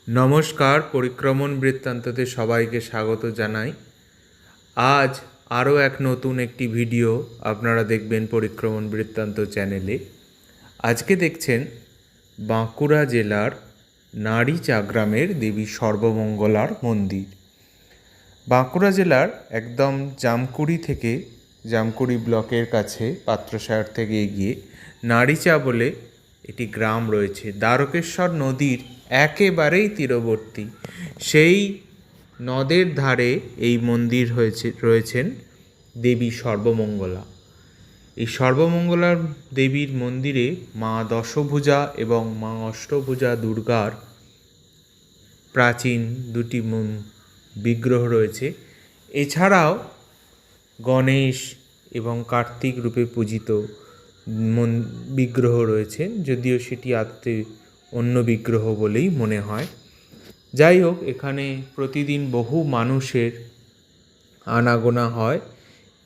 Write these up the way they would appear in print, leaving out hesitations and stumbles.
নমস্কার, পরিক্রমণ বৃত্তান্ততে সবাইকে স্বাগত জানাই। আজ আরও এক নতুন একটি ভিডিও আপনারা দেখবেন পরিক্রমণ বৃত্তান্ত চ্যানেলে। আজকে দেখছেন বাঁকুড়া জেলার নাড়িচা গ্রামের দেবী সর্বমঙ্গলার মন্দির। বাঁকুড়া জেলার একদম জামকুড়ি ব্লকের কাছে পাত্রসায়র থেকে এগিয়ে নাড়িচা বলে একটি গ্রাম রয়েছে। দ্বারকেশ্বর নদীর একেবারেই তীরবর্তী সেই নদের ধারে এই মন্দির রয়েছেন দেবী সর্বমঙ্গলা। এই সর্বমঙ্গলার দেবীর মন্দিরে মা দশভুজা এবং মা অষ্টভুজা দুর্গার প্রাচীন দুটি বিগ্রহ রয়েছে। এছাড়াও গণেশ এবং কার্তিক রূপে পূজিত বিগ্রহ রয়েছে, যদিও সেটি আদতে অন্য বিগ্রহ বলেই মনে হয়। যাই হোক, এখানে প্রতিদিন বহু মানুষের আনাগোনা হয়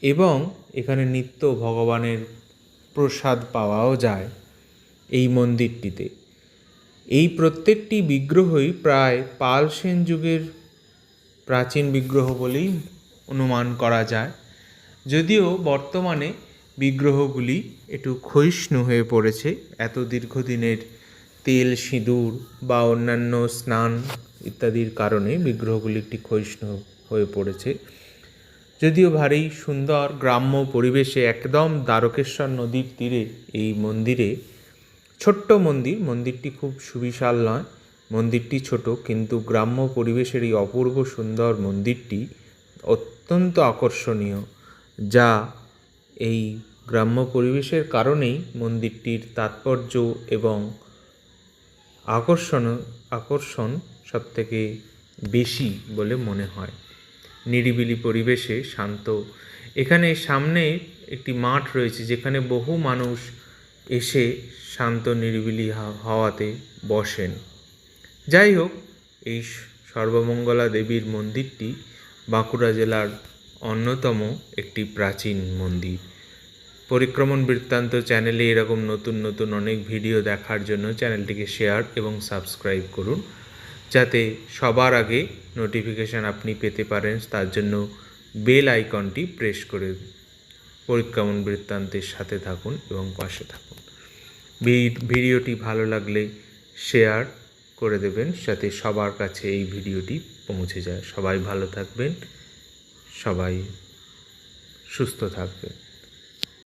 এবং এখানে নিত্য ভগবানের প্রসাদ পাওয়াও যায় এই মন্দিরটিতে। এই প্রত্যেকটি বিগ্রহই প্রায় পাল সেন যুগের প্রাচীন বিগ্রহ বলেই অনুমান করা যায়, যদিও বর্তমানে বিগ্রহগুলি একটু ক্ষয়িষ্ণু হয়ে পড়েছে। এত দীর্ঘদিনের তেল, সিঁদুর বা অন্যান্য স্নান ইত্যাদির কারণে বিগ্রহগুলি একটি ক্ষয়িষ্ণু হয়ে পড়েছে। যদিও ভারী সুন্দর গ্রাম্য পরিবেশে একদম দ্বারকেশ্বর নদীর তীরে এই মন্দিরে, ছোট্ট মন্দিরটি খুব সুবিশাল নয়, মন্দিরটি ছোট, কিন্তু গ্রাম্য পরিবেশের এই অপূর্ব সুন্দর মন্দিরটি অত্যন্ত আকর্ষণীয়, যা এই গ্রাম্য পরিবেশের কারণেই মন্দিরটির তাৎপর্য এবং আকর্ষণ সবথেকে বেশি বলে মনে হয়। নিরিবিলি পরিবেশে শান্ত। এখানে সামনে একটি মাঠ রয়েছে যেখানে বহু মানুষ এসে শান্ত নিরিবিলি হাওয়াতে বসেন। যাই হোক, এই সর্বমঙ্গলা দেবীর মন্দিরটি বাঁকুড়া জেলার অন্যতম একটি প্রাচীন মন্দির। পরিক্রমণ বৃত্তান্ত চ্যানেলে এরকম নতুন অনেক ভিডিও দেখার জন্য চ্যানেলটিকে শেয়ার এবং সাবস্ক্রাইব করুন, যাতে সবার আগে নোটিফিকেশান আপনি পেতে পারেন। তার জন্য বেল আইকনটি প্রেস করে পরিক্রমণ বৃত্তান্তের সাথে থাকুন এবং পাশে থাকুন। ভিডিওটি ভালো লাগলে শেয়ার করে দেবেন, যাতে সবার কাছে এই ভিডিওটি পৌঁছে যায়। সবাই ভালো থাকবেন, সবাই সুস্থ থাকবেন।